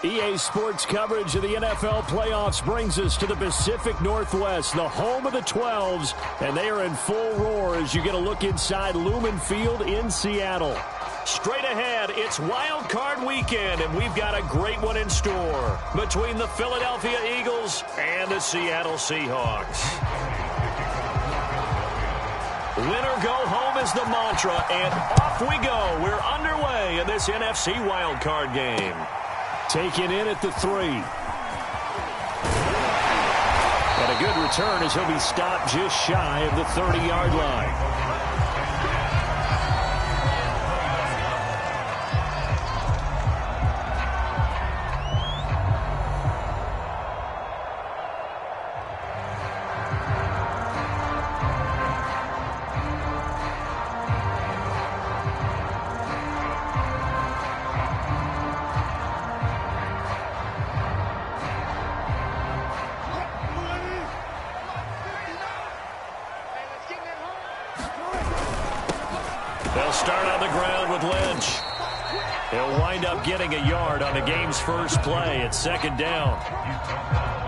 EA Sports coverage of the NFL playoffs brings us to the Pacific Northwest, the home of the 12s, and they are in full roar as you get a look inside Lumen Field in Seattle. Straight ahead, it's Wild Card Weekend, and we've got a great one in store between the Philadelphia Eagles and the Seattle Seahawks. Winner go home is the mantra, and off we go. We're underway in this NFC Wild Card game. Taken in at the 3. And a good return as he'll be stopped just shy of the 30-yard line. They'll start on the ground with Lynch. He'll wind up getting a yard on the game's first play. It's second down.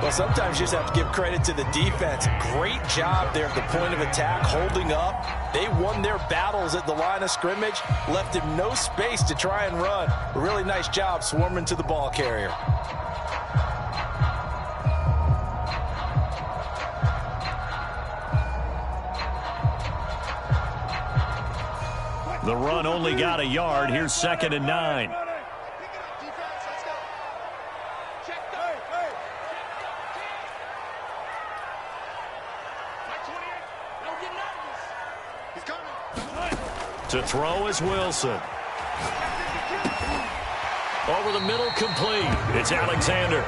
Well, sometimes you just have to give credit to the defense. Great job there at the point of attack, holding up. They won their battles at the line of scrimmage, left him no space to try and run. A really nice job swarming to the ball carrier. The run only got a yard. Here's 2nd and 9. To throw is Wilson. Over the middle, complete. It's Alexander.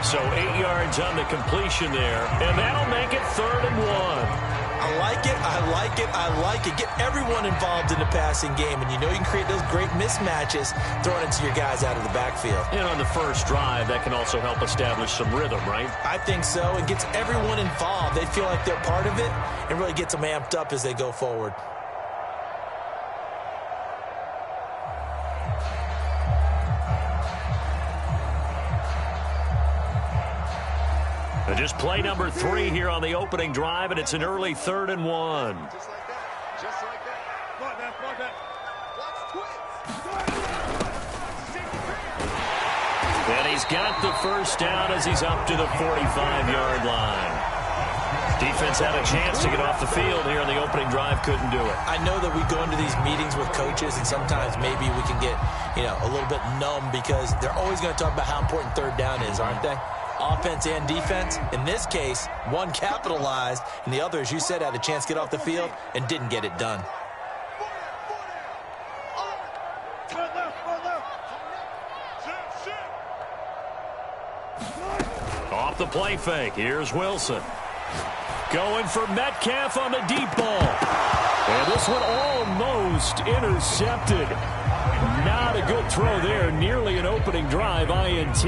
So 8 yards on the completion there, and that'll make it 3rd and 1. I like it, I like it, I like it. Get everyone involved in the passing game, and you know you can create those great mismatches throwing it to your guys out of the backfield. And on the first drive, that can also help establish some rhythm, right? I think so. It gets everyone involved. They feel like they're part of it, and really gets them amped up as they go forward. Just play number 3 here on the opening drive, and it's an early 3rd and 1. Just like that. Just like that. Come on, man. Come on, man. And he's got the first down as he's up to the 45-yard line. Defense had a chance to get off the field here on the opening drive, couldn't do it. I know that we go into these meetings with coaches, and sometimes maybe we can get, a little bit numb because they're always going to talk about how important 3rd down is, aren't they? Offense and defense. In this case, one capitalized, and the other, as you said, had a chance to get off the field and didn't get it done. Off the play fake. Here's Wilson. Going for Metcalf on the deep ball. And this one almost intercepted. Not a good throw there. Nearly an opening drive INT.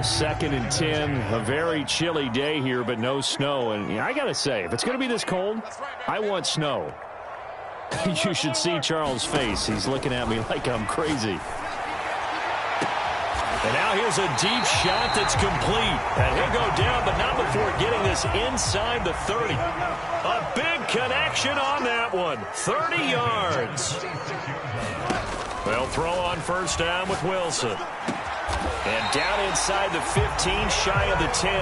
2nd and 10, a very chilly day here, but no snow. And I got to say, if it's going to be this cold, I want snow. You should see Charles' face. He's looking at me like I'm crazy. And now here's a deep shot that's complete. And he'll go down, but not before getting this inside the 30. A big connection on that one. 30 yards. They'll throw on first down with Wilson. And down inside the 15, shy of the 10.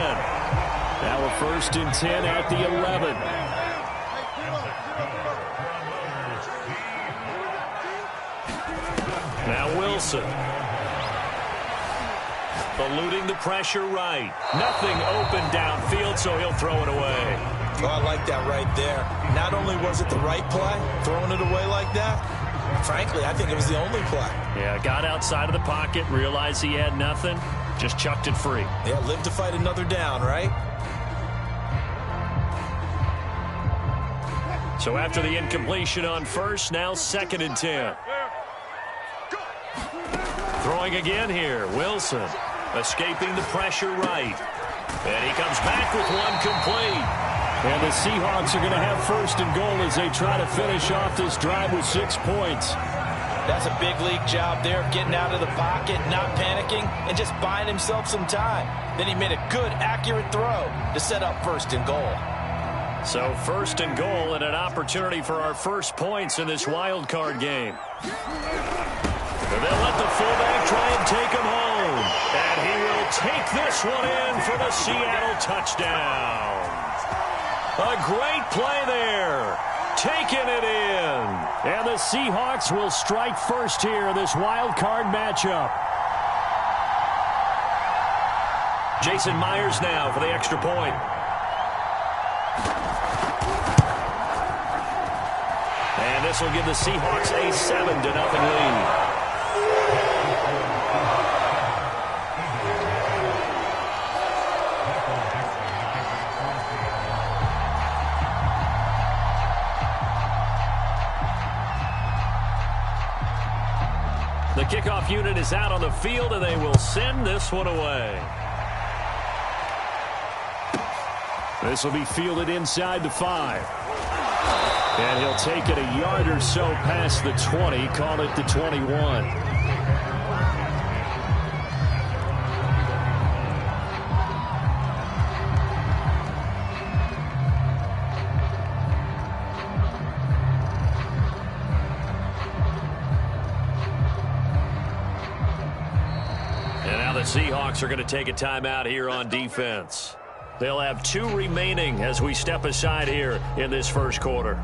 Now a 1st and 10 at the 11. Now Wilson. Eluding the pressure right. Nothing open downfield, so he'll throw it away. Oh, I like that right there. Not only was it the right play, throwing it away like that, frankly, I think it was the only play. Yeah, got outside of the pocket, realized he had nothing, just chucked it free. Yeah, live to fight another down, right? So after the incompletion on first, now 2nd and 10. Throwing again here, Wilson. Escaping the pressure right. And he comes back with one complete. And the Seahawks are going to have 1st and goal as they try to finish off this drive with 6 points. That's a big league job there of getting out of the pocket, not panicking, and just buying himself some time. Then he made a good, accurate throw to set up 1st and goal. So 1st and goal and an opportunity for our first points in this wild card game. And they'll let the fullback try and take him home. And he will take this one in for the Seattle touchdown. A great play there. Taking it in. And the Seahawks will strike first here in this wild card matchup. Jason Myers now for the extra point. And this will give the Seahawks a 7-0 lead. The kickoff unit is out on the field, and they will send this one away. This will be fielded inside the 5. And he'll take it a yard or so past the 20, call it the 21. And now the Seahawks are going to take a timeout here on defense. They'll have 2 remaining as we step aside here in this first quarter.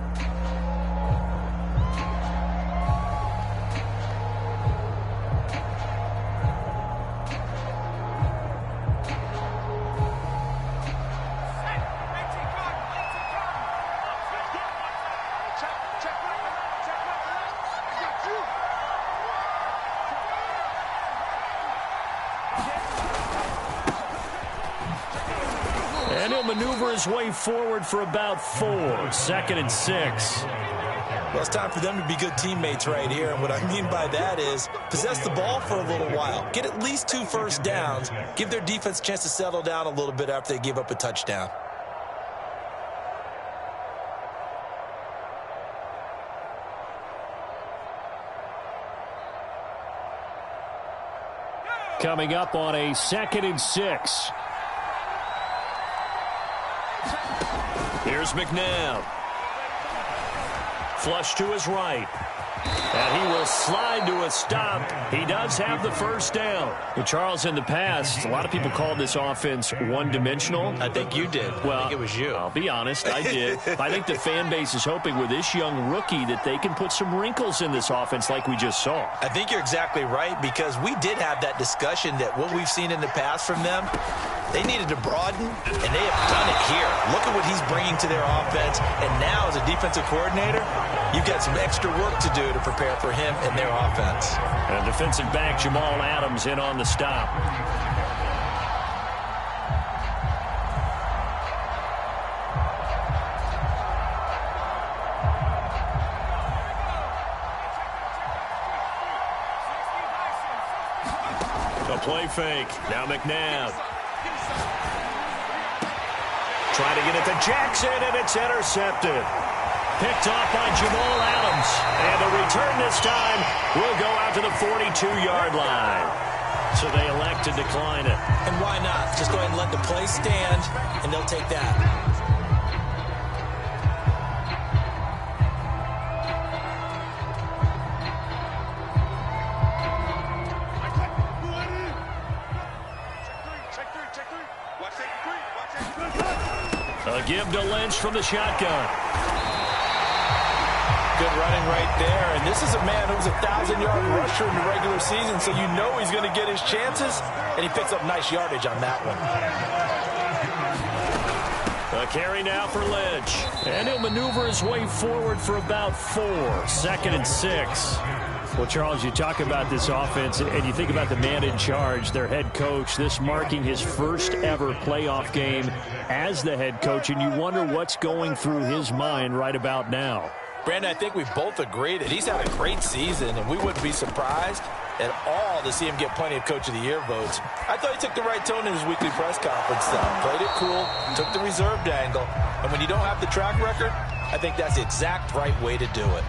And he'll maneuver his way forward for about 4. 2nd and 6. Well, it's time for them to be good teammates right here. And what I mean by that is possess the ball for a little while. Get at least 2 first downs. Give their defense a chance to settle down a little bit after they give up a touchdown. Coming up on a 2nd and 6. Here's McNabb. Flush to his right. And he will slide to a stop. He does have the first down. Well, Charles, in the past, a lot of people called this offense one-dimensional. I think you did. Well, I think it was you. I'll be honest, I did. I think the fan base is hoping with this young rookie that they can put some wrinkles in this offense like we just saw. I think you're exactly right, because we did have that discussion that what we've seen in the past from them, they needed to broaden, and they have done it here. Look at what he's bringing to their offense, and now as a defensive coordinator, you've got some extra work to do to prepare for him and their offense. And defensive back Jamal Adams in on the stop. A play fake. Now McNabb. Trying to get it to Jackson, and it's intercepted. Picked off by Jamal Adams. And the return this time will go out to the 42-yard line. So they elect to decline it. And why not? Just go ahead and let the play stand, and they'll take that. A give to Lynch from the shotgun. Good running right there. And this is a man who was a 1,000-yard rusher in the regular season, so you know he's going to get his chances, and he picks up nice yardage on that one. A carry now for Lynch. And he'll maneuver his way forward for about 4. 2nd and 6. Well, Charles, you talk about this offense, and you think about the man in charge, their head coach, this marking his first ever playoff game as the head coach, and you wonder what's going through his mind right about now. Brandon, I think we both agree that he's had a great season, and we wouldn't be surprised at all to see him get plenty of Coach of the Year votes. I thought he took the right tone in his weekly press conference, though. Played it cool, took the reserved angle, and when you don't have the track record, I think that's the exact right way to do it.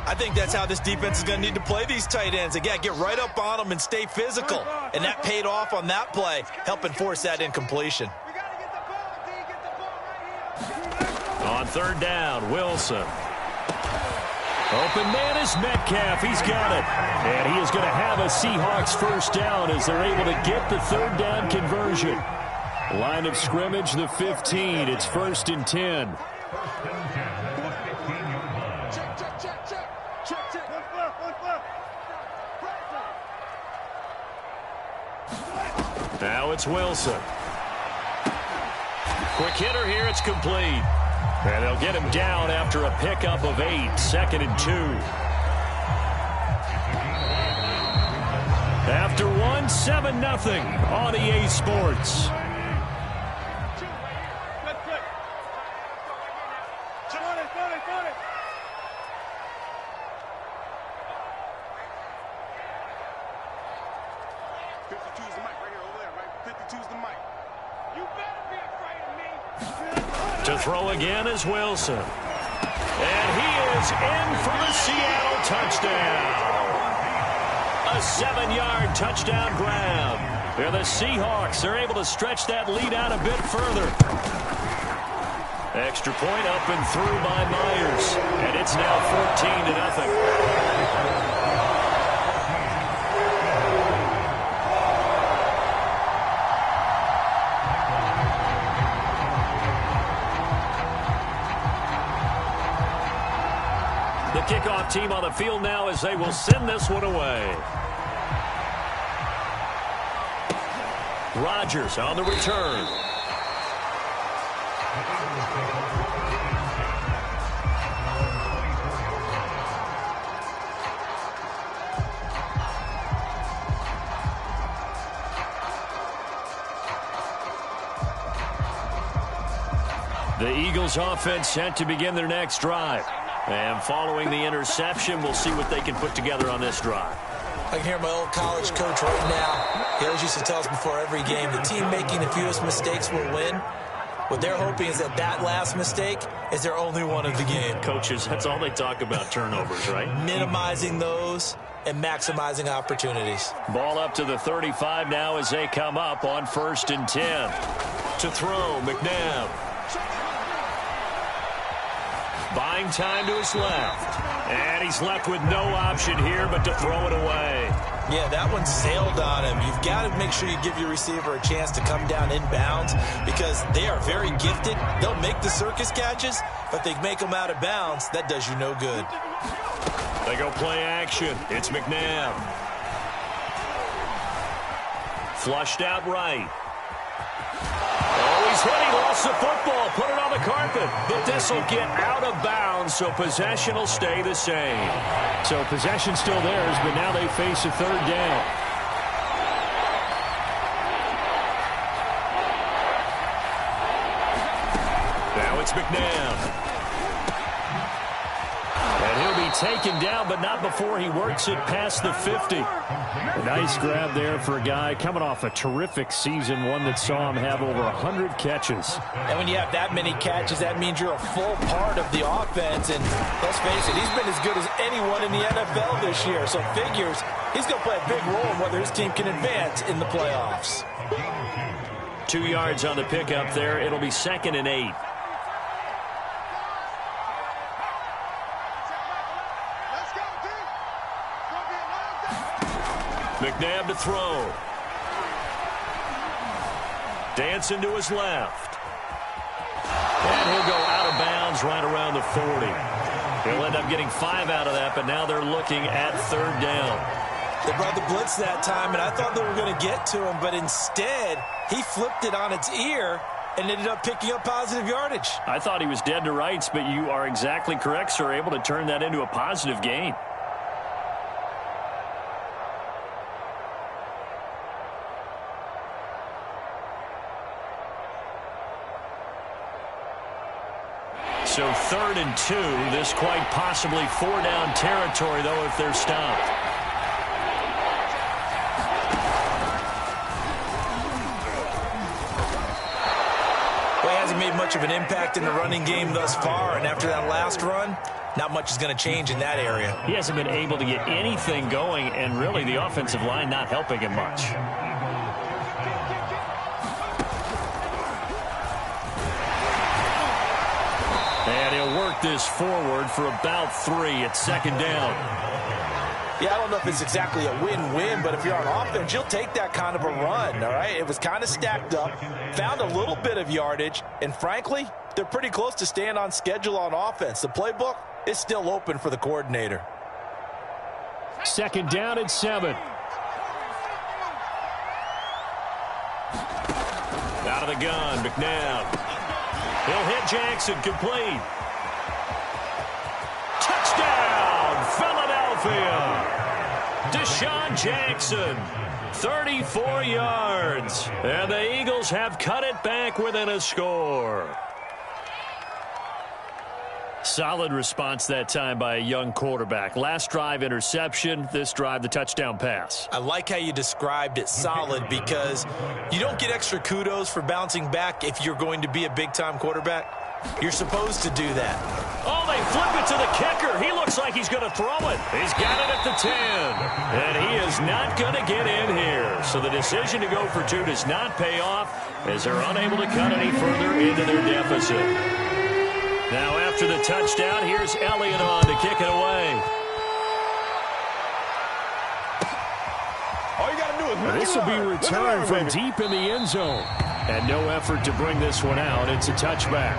I think that's how this defense is going to need to play these tight ends. Again, get right up on them and stay physical. And that paid off on that play, helping force that incompletion. On third down, Wilson. Open man is Metcalf. He's got it. And he is going to have a Seahawks first down as they're able to get the third down conversion. Line of scrimmage, the 15. It's 1st and 10. Now it's Wilson. Quick hitter here. It's complete. And they'll get him down after a pickup of 8. 2nd and 2. After 1, 7-0 on EA Sports. To throw again is Wilson. And he is in for the Seattle touchdown. A 7-yard touchdown grab. And the Seahawks are able to stretch that lead out a bit further. Extra point up and through by Myers. And it's now 14-0. The kickoff team on the field now as they will send this one away. Rodgers on the return. The Eagles offense set to begin their next drive. And following the interception, we'll see what they can put together on this drive. I can hear my old college coach right now. He always used to tell us before every game, the team making the fewest mistakes will win. What they're hoping is that that last mistake is their only one of the game. Coaches, that's all they talk about, turnovers, right? Minimizing those and maximizing opportunities. Ball up to the 35 now as they come up on 1st and 10. To throw, McNabb. Buying time to his left. And he's left with no option here but to throw it away. Yeah, that one sailed on him. You've got to make sure you give your receiver a chance to come down inbounds because they are very gifted. They'll make the circus catches, but they make them out of bounds. That does you no good. They go play action. It's McNabb. Flushed out right. Oh, he's hit. He lost the football. Put it on the carpet. But this will get out of bounds, so possession will stay the same. So possession still theirs, but now they face a third down. Now it's McNabb. And he'll be taken down, but not before he works it past the 50. A nice grab there for a guy coming off a terrific season, one that saw him have over 100 catches. And when you have that many catches, that means you're a full part of the offense. And let's face it, he's been as good as anyone in the NFL this year. So figures he's going to play a big role in whether his team can advance in the playoffs. 2 yards on the pickup there. It'll be 2nd and 8. McNabb to throw. Dancing to his left. And he'll go out of bounds right around the 40. He'll end up getting 5 out of that, but now they're looking at third down. They brought the blitz that time, and I thought they were going to get to him, but instead he flipped it on its ear and ended up picking up positive yardage. I thought he was dead to rights, but you are exactly correct, sir. Able to turn that into a positive gain. So 3rd and 2. This quite possibly 4-down territory, though, if they're stopped. Well, he hasn't made much of an impact in the running game thus far, and after that last run, not much is going to change in that area. He hasn't been able to get anything going, and really the offensive line not helping him much. And he'll work this forward for about 3 at second down. Yeah, I don't know if it's exactly a win-win, but if you're on offense, you'll take that kind of a run, all right? It was kind of stacked up, found a little bit of yardage, and frankly, they're pretty close to staying on schedule on offense. The playbook is still open for the coordinator. Second down and 7. Out of the gun, McNabb. He'll hit Jackson, complete. Touchdown, Philadelphia. Deshaun Jackson, 34 yards. And the Eagles have cut it back within a score. Solid response that time by a young quarterback. Last drive, interception. This drive, the touchdown pass. I like how you described it, solid, because you don't get extra kudos for bouncing back if you're going to be a big-time quarterback. You're supposed to do that. Oh, they flip it to the kicker. He looks like he's going to throw it. He's got it at the 10. And he is not going to get in here. So the decision to go for 2 does not pay off as they're unable to cut any further into their deficit. Now after the touchdown, here's Elliott on to kick it away. All you got to do is This will be returned from deep in the end zone. And no effort to bring this one out. It's a touchback.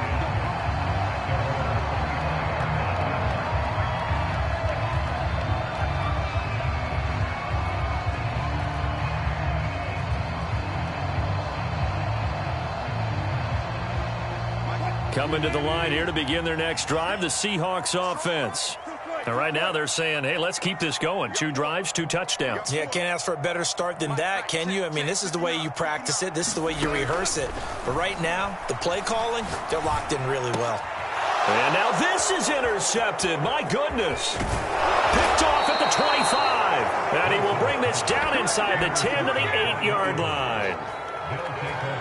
Coming to the line here to begin their next drive, the Seahawks offense. And right now they're saying, hey, let's keep this going. 2 drives, 2 touchdowns. Yeah, can't ask for a better start than that, can you? I mean, this is the way you practice it. This is the way you rehearse it. But right now, the play calling, they're locked in really well. And now this is intercepted. My goodness. Picked off at the 25. And he will bring this down inside the 10 to the 8-yard line.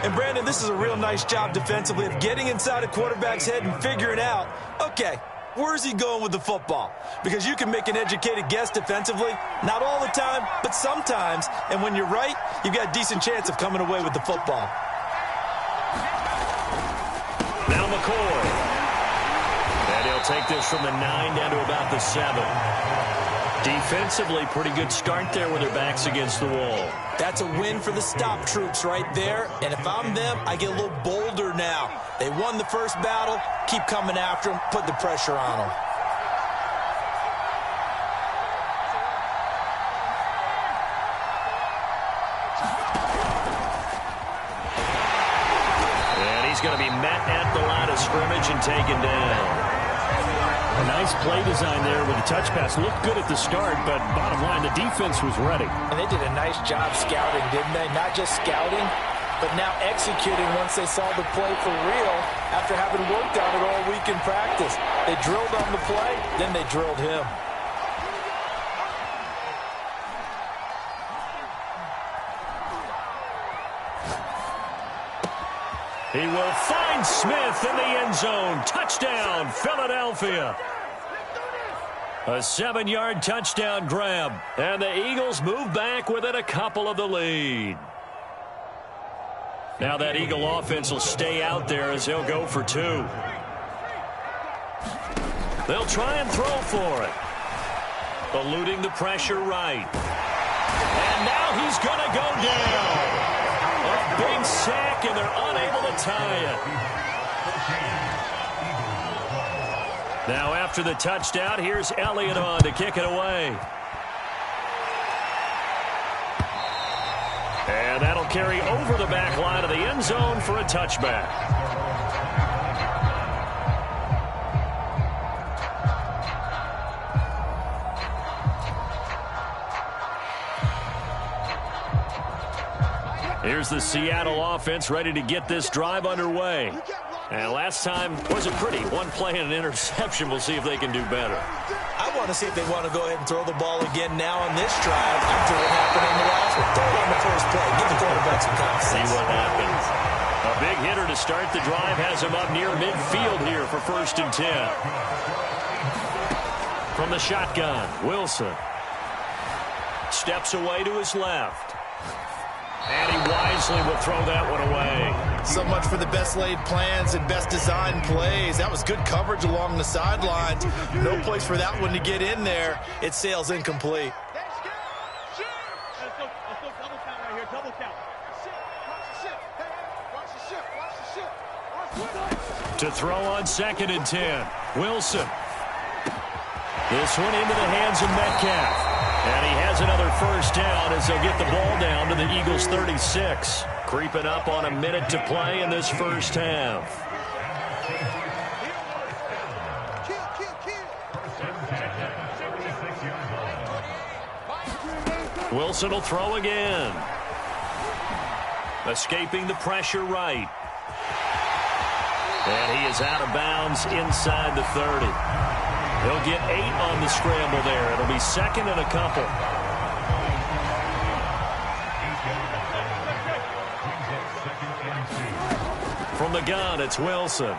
And, Brandon, this is a real nice job defensively of getting inside a quarterback's head and figuring out, okay, where's he going with the football? Because you can make an educated guess defensively, not all the time, but sometimes. And when you're right, you've got a decent chance of coming away with the football. Now McCoy. And he'll take this from the 9 down to about the 7. Defensively, pretty good start there with their backs against the wall. That's a win for the stop troops right there. And if I'm them, I get a little bolder now. They won the first battle. Keep coming after them. Put the pressure on them. And he's going to be met at the line of scrimmage and taken down. A nice play design there with the touch pass. Looked good at the start, but bottom line, the defense was ready. And they did a nice job scouting, didn't they? Not just scouting, but now executing once they saw the play for real after having worked on it all week in practice. They drilled on the play, then they drilled him. He will find Smith in the end zone. Touchdown, Philadelphia. A 7-yard touchdown grab. And the Eagles move back within a couple of the lead. Now that Eagle offense will stay out there as they'll go for 2. They'll try and throw for it. Eluding the pressure right. And now he's going to go down. A big sack, and they're unable to tie it. Now after the touchdown, here's Elliott on to kick it away. And that'll carry over the back line of the end zone for a touchback. Here's the Seattle offense ready to get this drive underway. And last time wasn't pretty. 1 play and an interception. We'll see if they can do better. I want to see if they want to go ahead and throw the ball again now on this drive after what happened in the last one. Throw it on the first play. Give the quarterback some confidence. See what happens. A big hitter to start the drive has him up near midfield here for 1st and 10. From the shotgun, Wilson steps away to his left. And he wisely will throw that one away. So much for the best laid plans and best designed plays. That was good coverage along the sidelines. No place for that one to get in there. It sails incomplete. To throw on 2nd and 10. Wilson. This one into the hands of Metcalf. And he has another 1st down as they'll get the ball down to the Eagles' 36. Creeping up on a minute to play in this 1st half. Wilson will throw again. Escaping the pressure right. And he is out of bounds inside the 30. He'll get 8 on the scramble there. It'll be 2nd and a couple. From the gun, it's Wilson.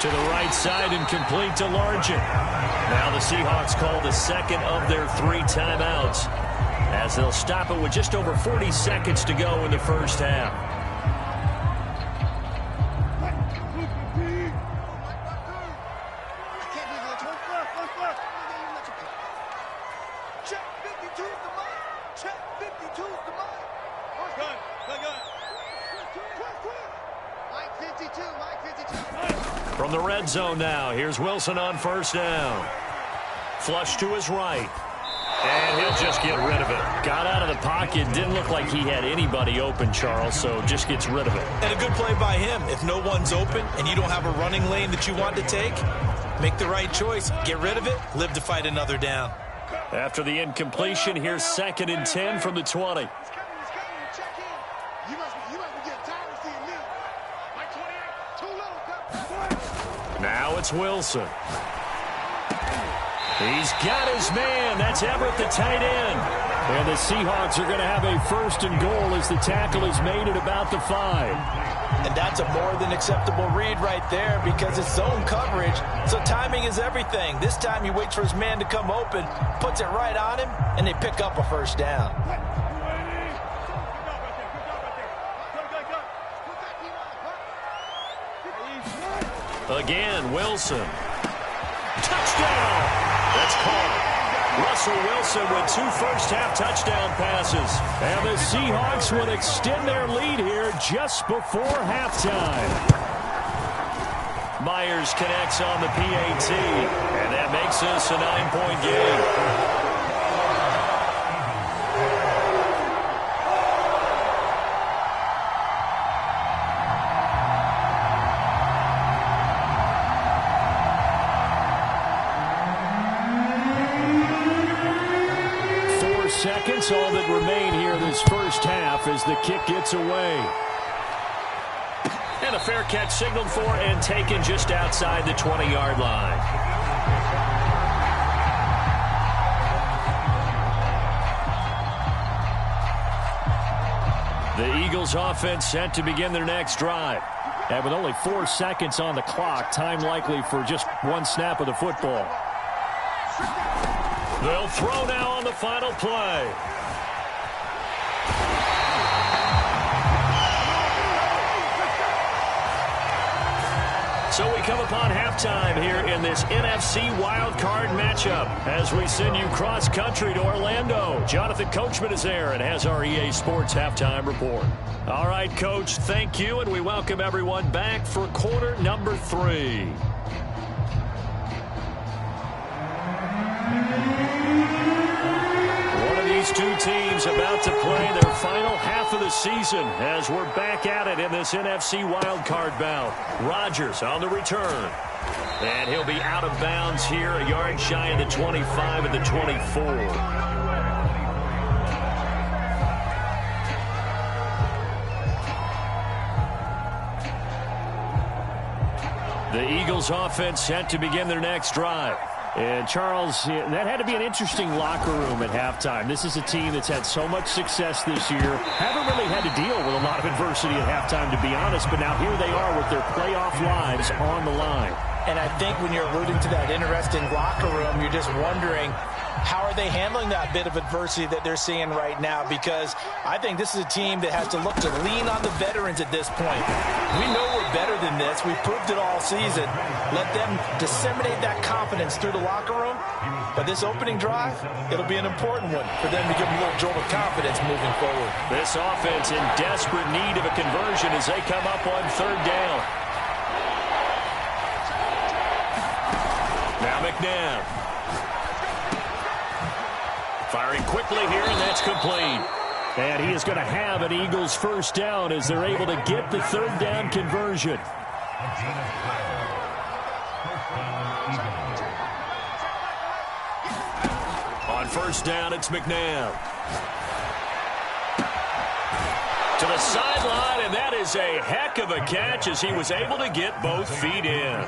To the right side and complete to Largent. Now the Seahawks call the 2nd of their 3 timeouts as they'll stop it with just over 40 seconds to go in the 1st half. From the red zone now, here's Wilson on 1st down. Flush to his right. And he'll just get rid of it. Got out of the pocket. Didn't look like he had anybody open, Charles, so just gets rid of it. And a good play by him. If no one's open and you don't have a running lane that you want to take, make the right choice. Get rid of it. Live to fight another down. After the incompletion, here's 2nd and 10 from the 20. Now it's Wilson. He's got his man. That's Everett, the tight end. And the Seahawks are going to have a 1st and goal as the tackle is made at about the 5. And that's a more than acceptable read right there because it's zone coverage, so timing is everything. This time he waits for his man to come open, puts it right on him, and they pick up a 1st down. Again, Wilson. Touchdown! That's caught. Russell Wilson with 2 first-half touchdown passes. And the Seahawks would extend their lead here just before halftime. Myers connects on the PAT, and that makes this a 9-point game. 4 seconds, all that remain here this 1st half as the kick gets away. And a fair catch signaled for and taken just outside the 20-yard line. The Eagles offense set to begin their next drive. And with only 4 seconds on the clock, time likely for just 1 snap of the football. They'll throw now on the final play. So we come upon halftime here in this NFC wildcard matchup as we send you cross-country to Orlando. Jonathan Coachman is there and has our EA Sports halftime report. All right, Coach, thank you, and we welcome everyone back for quarter number 3. These 2 teams about to play their final half of the season as we're back at it in this NFC wildcard bout. Rodgers on the return. And he'll be out of bounds here, a yard shy of the 25 at the 24. The Eagles offense set to begin their next drive. And, Charles, that had to be an interesting locker room at halftime. This is a team that's had so much success this year. Haven't really had to deal with a lot of adversity at halftime, to be honest. But now here they are with their playoff lives on the line. And I think when you're alluding to that interesting locker room, you're just wondering, how are they handling that bit of adversity that they're seeing right now? Because I think this is a team that has to look to lean on the veterans at this point. We know we're better than this. We've proved it all season. Let them disseminate that confidence through the locker room. But this opening drive, it'll be an important one for them to give them a little jolt of confidence moving forward. This offense in desperate need of a conversion as they come up on third down. Now McNabb. Firing quickly here, and that's complete. And he is going to have an Eagles first down as they're able to get the third down conversion. On first down, it's McNabb. To the sideline, and that is a heck of a catch as he was able to get both feet in.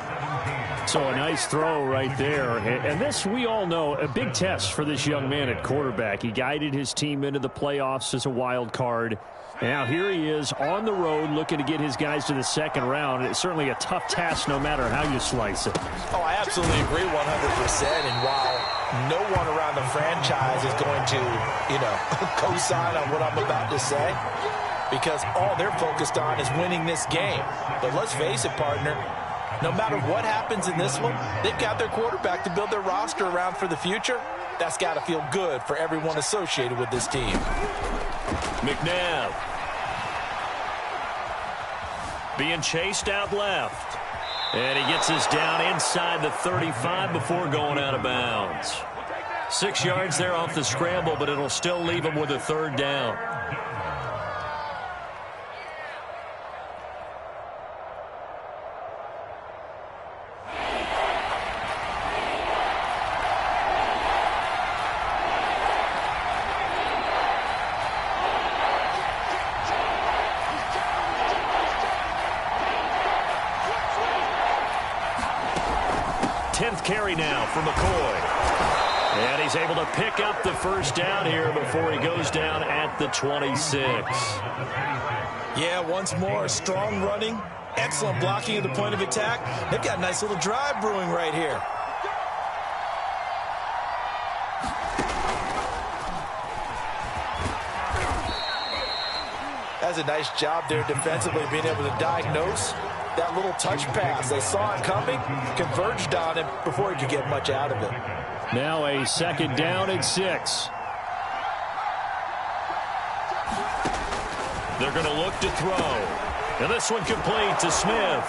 So a nice throw right there. And this, we all know, a big test for this young man at quarterback. He guided his team into the playoffs as a wild card. And now here he is on the road looking to get his guys to the second round. It's certainly a tough task no matter how you slice it. Oh, I absolutely agree 100%. And while no one around the franchise is going to, co-sign on what I'm about to say, because all they're focused on is winning this game. But let's face it, partner, no matter what happens in this one, they've got their quarterback to build their roster around for the future. That's got to feel good for everyone associated with this team. McNabb being chased out left. And he gets us down inside the 35 before going out of bounds. 6 yards there off the scramble, but it'll still leave him with a third down. Carry now for McCoy. And he's able to pick up the first down here before he goes down at the 26. Yeah, once more, strong running, excellent blocking at the point of attack. They've got a nice little drive brewing right here. That's a nice job there defensively, being able to diagnose that little touch pass. They saw it coming, converged on him before he could get much out of it. Now a second down and 6. They're going to look to throw. And this one complete to Smith.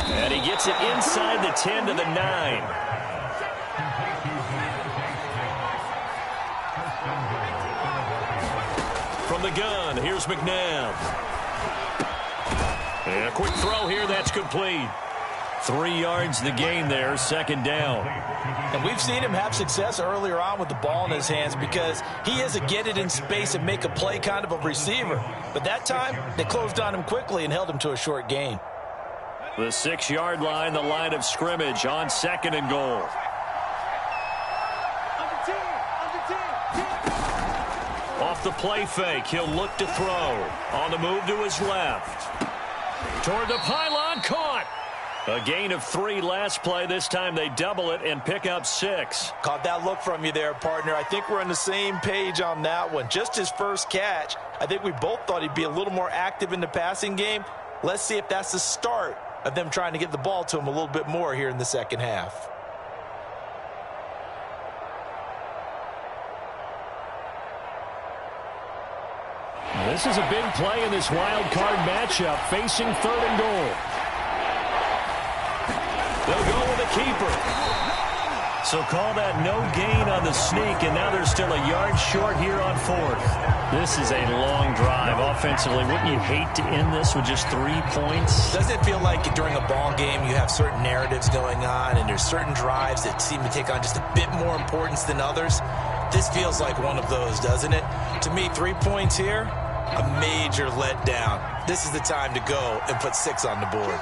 And he gets it inside the 10 to the 9. From the gun, here's McNabb. And a quick throw here, that's complete. 3 yards the gain there, second down. And we've seen him have success earlier on with the ball in his hands because he is a get it in space and make a play kind of a receiver. But that time, they closed on him quickly and held him to a short gain. The 6-yard line, the line of scrimmage on second and goal. Off the play fake, he'll look to throw. On the move to his left. Toward the pylon, caught. A gain of 3 last play. This time they double it and pick up 6. Caught that look from you there, partner. I think we're on the same page on that one. Just his first catch. I think we both thought he'd be a little more active in the passing game. Let's see if that's the start of them trying to get the ball to him a little bit more here in the second half. This is a big play in this wild card matchup, facing third and goal. They'll go with a keeper. So call that no gain on the sneak, and now they're still a yard short here on fourth. This is a long drive offensively. Wouldn't you hate to end this with just 3 points? Doesn't it feel like during a ball game you have certain narratives going on, and there's certain drives that seem to take on just a bit more importance than others? This feels like one of those, doesn't it? To me, 3 points here, a major letdown. This is the time to go and put 6 on the board.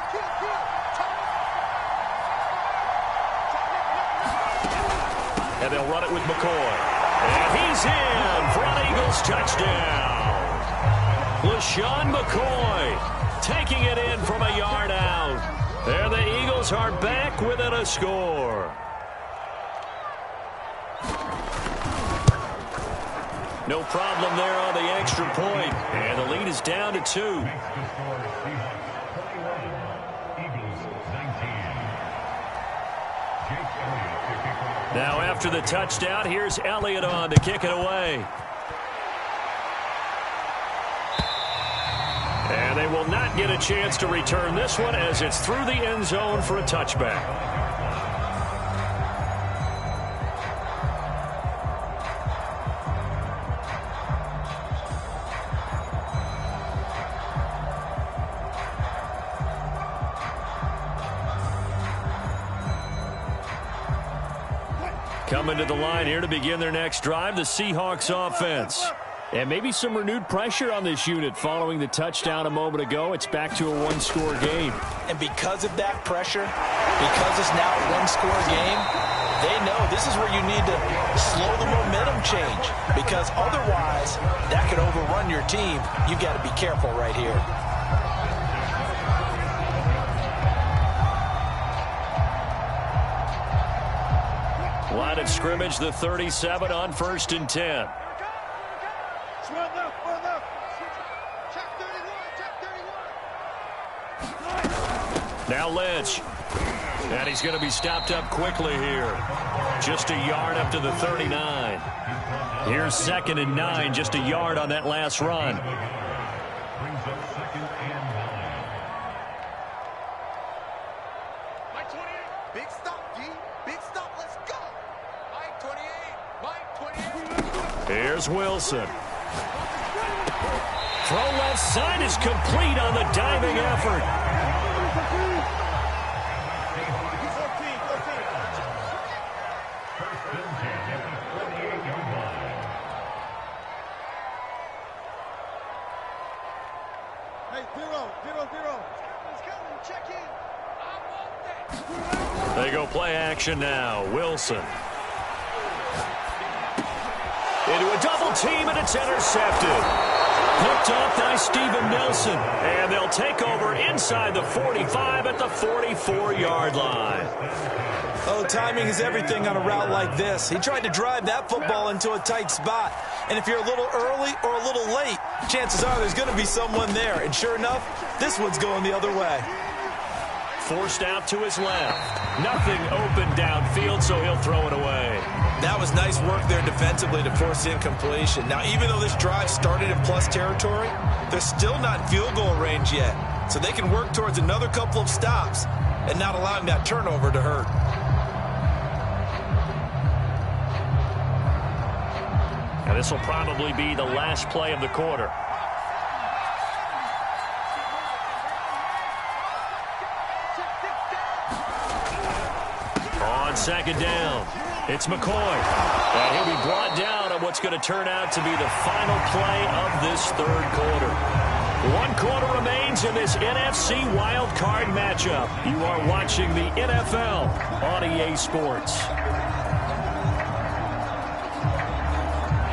And they'll run it with McCoy. And he's in for an Eagles touchdown. LaShawn McCoy taking it in from a yard out. And the Eagles are back within a score. No problem there on the extra point. And the lead is down to 2. Now after the touchdown, here's Elliott on to kick it away. And they will not get a chance to return this one as it's through the end zone for a touchback. Coming to the line here to begin their next drive, the Seahawks offense. And maybe some renewed pressure on this unit following the touchdown a moment ago. It's back to a one-score game. And because of that pressure, because it's now a one-score game, they know this is where you need to slow the momentum change. Because otherwise, that could overrun your team. You've got to be careful right here. Line of scrimmage, the 37 on 1st and 10. Now Lynch. And he's going to be stopped up quickly here. Just a yard up to the 39. Here's 2nd and 9, just a yard on that last run. Big stop, D. Big stop. Let's go. Mike 28. Mike 28. Here's Wilson. Throw left side is complete on the diving effort. They go play action now. Wilson. Into a double team, and it's intercepted. Picked off by Steven Nelson. And they'll take over inside the 45 at the 44-yard line. Oh, timing is everything on a route like this. He tried to drive that football into a tight spot. And if you're a little early or a little late, chances are there's going to be someone there. And sure enough, this one's going the other way. Forced out to his left. Nothing open downfield, so he'll throw it away. That was nice work there defensively to force incompletion. Now, even though this drive started in plus territory, they're still not in field goal range yet. So they can work towards another couple of stops and not allowing that turnover to hurt. And this will probably be the last play of the quarter. On 2nd down, it's McCoy. And he'll be brought down on what's going to turn out to be the final play of this 3rd quarter. 1 quarter remains in this NFC wildcard matchup. You are watching the NFL on EA Sports.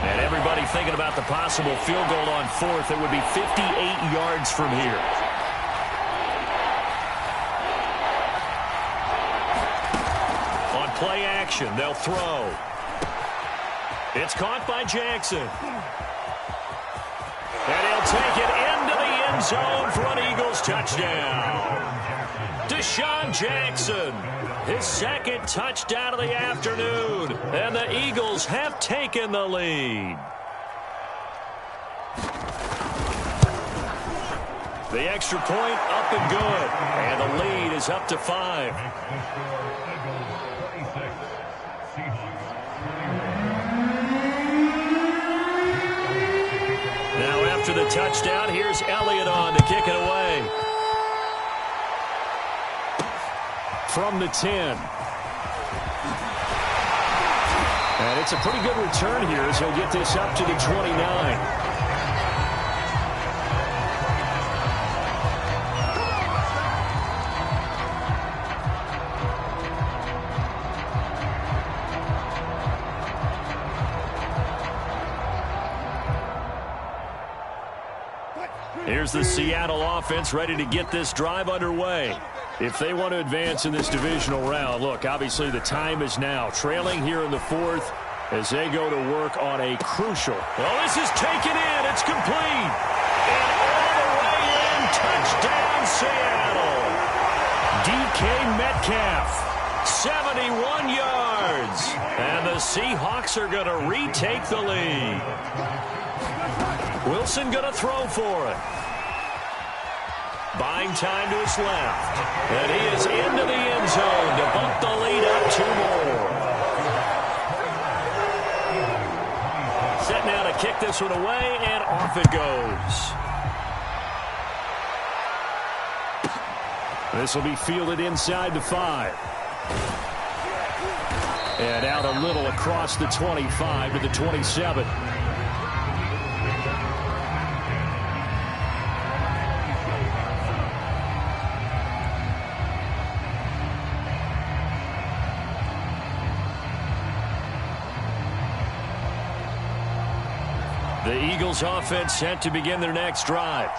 And everybody thinking about the possible field goal on 4th. It would be 58 yards from here. Play action. They'll throw. It's caught by Jackson. And he'll take it into the end zone for an Eagles touchdown. Deshaun Jackson, his 2nd touchdown of the afternoon. And the Eagles have taken the lead. The extra point up and good. And the lead is up to 5. After the touchdown, here's Elliott on to kick it away. From the 10. And it's a pretty good return here as he'll get this up to the 29. here's the Seattle offense ready to get this drive underway. If they want to advance in this divisional round, look, obviously the time is now. Trailing here in the fourth as they go to work on a crucial. Well, this is taken in. It's complete. And all the way in. Touchdown, Seattle. DK Metcalf, 71 yards. And the Seahawks are going to retake the lead. Wilson going to throw for it. Buying time to his left. And he is into the end zone to bump the lead up 2 more. Set now to kick this one away, and off it goes. This will be fielded inside the 5. And out a little across the 25 to the 27. The Eagles offense set to begin their next drive.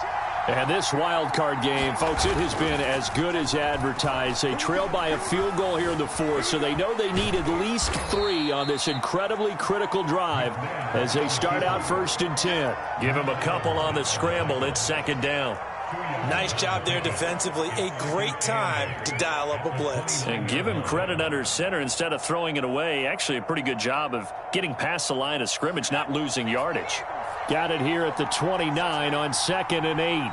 And this wild card game, folks, it has been as good as advertised. They trail by a field goal here in the fourth, so they know they need at least 3 on this incredibly critical drive as they start out 1st and 10. Give them a couple on the scramble. It's 2nd down. Nice job there defensively. A great time to dial up a blitz. And give him credit under center instead of throwing it away. Actually, a pretty good job of getting past the line of scrimmage, not losing yardage. Got it here at the 29 on 2nd and 8.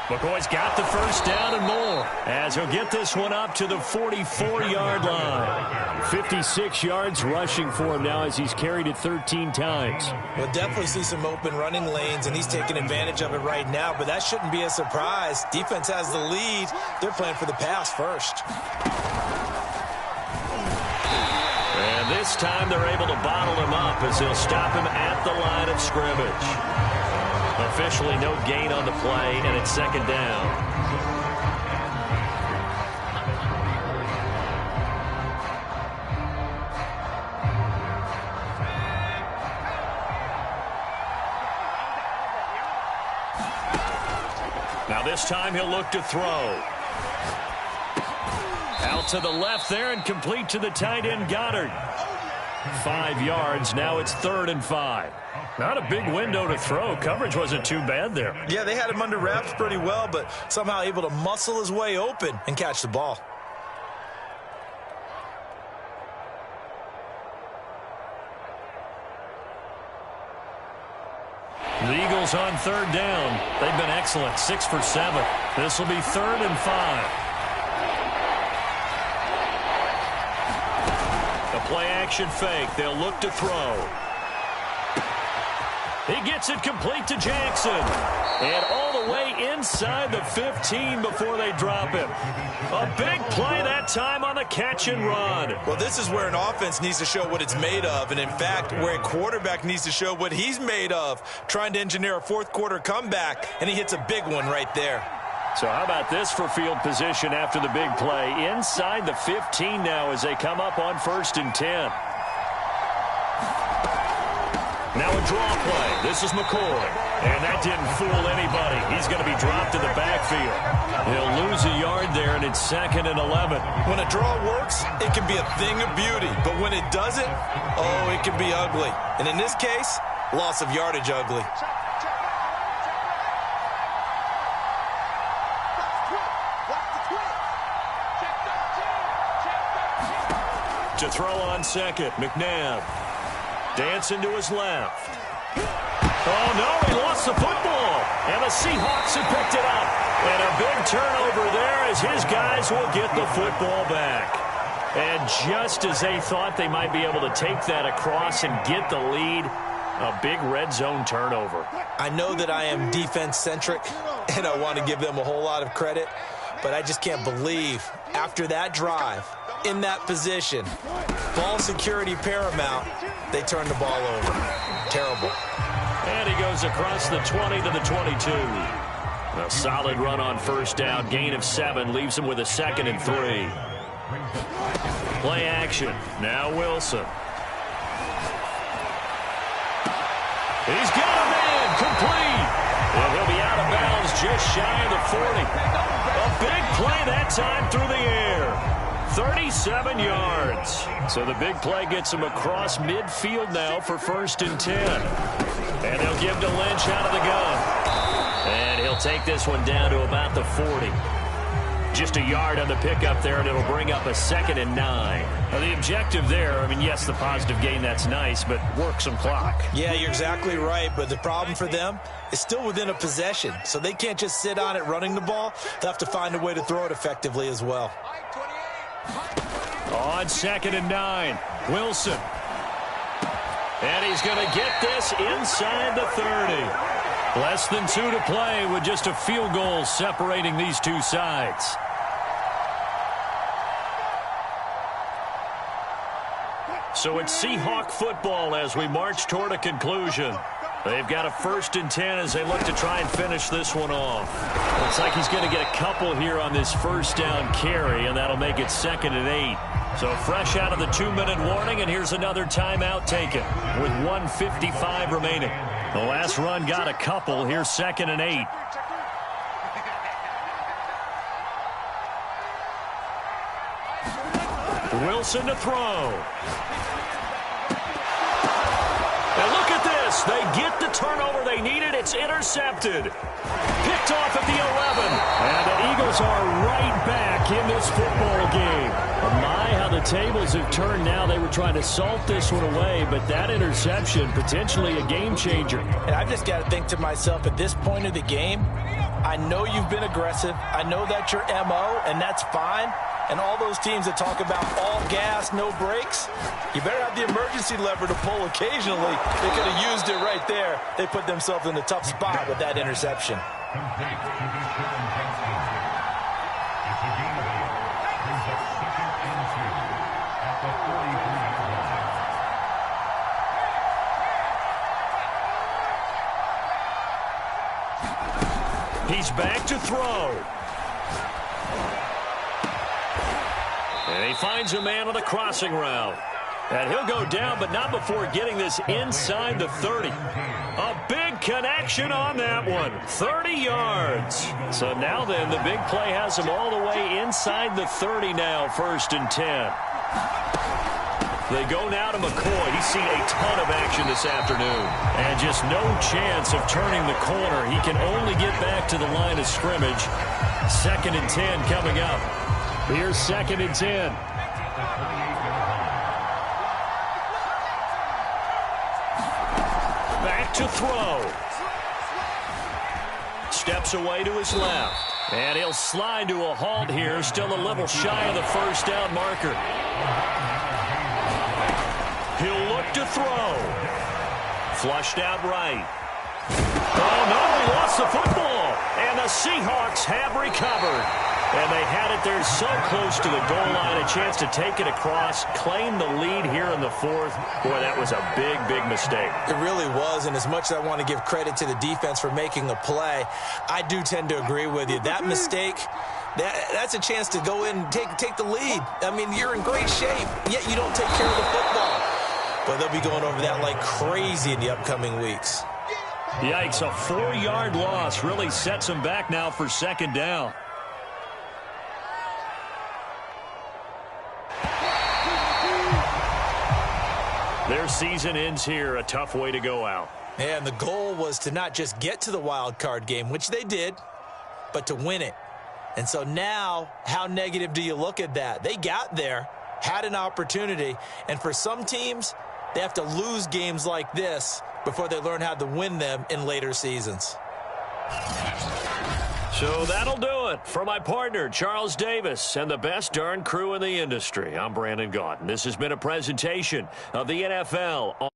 McCoy's got the 1st down and more as he'll get this one up to the 44-yard line. 56 yards rushing for him now as he's carried it 13 times. We'll definitely see some open running lanes, and he's taking advantage of it right now, but that shouldn't be a surprise. Defense has the lead. They're playing for the pass first. And this time they're able to bottle him up as they'll stop him at the line of scrimmage. Officially no gain on the play, and it's 2nd down. Now this time he'll look to throw. Out to the left there and complete to the tight end Goddard. 5 yards. Now it's 3rd and 5. Not a big window to throw. Coverage wasn't too bad there. Yeah, they had him under wraps pretty well, but somehow able to muscle his way open and catch the ball. The Eagles on 3rd down. They've been excellent. 6 for 7. This will be 3rd and 5. Play action fake. They'll look to throw. He gets it complete to Jackson. And all the way inside the 15 before they drop him. A big play that time on the catch and run. Well, this is where an offense needs to show what it's made of. And, in fact, where a quarterback needs to show what he's made of. Trying to engineer a 4th quarter comeback. And he hits a big one right there. So how about this for field position after the big play? Inside the 15 now as they come up on 1st and 10. Now a draw play. This is McCoy. And that didn't fool anybody. He's going to be dropped to the backfield. He'll lose a yard there, and it's 2nd and 11. When a draw works, it can be a thing of beauty. But when it doesn't, oh, it can be ugly. And in this case, loss of yardage ugly. To throw on 2nd, McNabb. Dancing to his left. Oh, no, he lost the football. And the Seahawks have picked it up. And a big turnover there as his guys will get the football back. And just as they thought they might be able to take that across and get the lead, a big red zone turnover. I know that I am defense-centric, and I want to give them a whole lot of credit, but I just can't believe after that drive, in that position, ball security paramount, they turn the ball over. Terrible. And he goes across the 20 to the 22. A solid run on 1st down. Gain of 7 leaves him with a 2nd and 3. Play action. Now Wilson. He's got a man complete. And he'll be out of bounds just shy of the 40. A big play that time through the air. 37 yards. So the big play gets him across midfield now for 1st and 10. And they'll give to Lynch out of the gun. And he'll take this one down to about the 40. Just a yard on the pickup there, and it'll bring up a 2nd and 9. Now, the objective there, I mean, yes, the positive gain, that's nice, but work some clock. Yeah, you're exactly right, but the problem for them is still within a possession, so they can't just sit on it running the ball. They'll have to find a way to throw it effectively as well. On 2nd and 9, Wilson. And he's going to get this inside the 30. Less than 2 to play with just a field goal separating these two sides. So it's Seahawk football as we march toward a conclusion. They've got a 1st and 10 as they look to try and finish this one off. Looks like he's going to get a couple here on this 1st down carry, and that'll make it 2nd and 8. So fresh out of the 2-minute warning, and here's another timeout taken with 1:55 remaining. The last run got a couple. Here's 2nd and 8. Wilson to throw. And look at this. They get the turnover they needed. It's intercepted. Picked off at the 11. And the Eagles are right back in this football game. My, how the tables have turned now. They were trying to salt this one away, but that interception, potentially a game changer. And I've just got to think to myself, at this point of the game, I know you've been aggressive. I know that's your MO, and that's fine. And all those teams that talk about all gas, no brakes, you better have the emergency lever to pull occasionally. They could have used it right there. They put themselves in a tough spot with that interception. He's back to throw. And he finds a man on the crossing route. And he'll go down, but not before getting this inside the 30. A big connection on that one. 30 yards. So now then, the big play has him all the way inside the 30 now, 1st and 10. They go now to McCoy. He's seen a ton of action this afternoon. And just no chance of turning the corner. He can only get back to the line of scrimmage. 2nd and 10 coming up. Here's 2nd and 10. Back to throw. Steps away to his left. And he'll slide to a halt here. Still a little shy of the 1st down marker. He'll look to throw. Flushed out right. Oh, no, he lost the football. And the Seahawks have recovered. And they had it there so close to the goal line, a chance to take it across, claim the lead here in the 4th. Boy, that was a big, big mistake. It really was, and as much as I want to give credit to the defense for making a play, I do tend to agree with you. That mistake, that's a chance to go in and take the lead. I mean, you're in great shape, yet you don't take care of the football. But they'll be going over that like crazy in the upcoming weeks. Yikes, a 4-yard loss really sets them back now for 2nd down. Their season ends here, a tough way to go out. And the goal was to not just get to the wild card game, which they did, but to win it. And so now, how negative do you look at that? They got there, had an opportunity, and for some teams, they have to lose games like this before they learn how to win them in later seasons. So that'll do it for my partner, Charles Davis, and the best darn crew in the industry. I'm Brandon Gaudin. This has been a presentation of the NFL.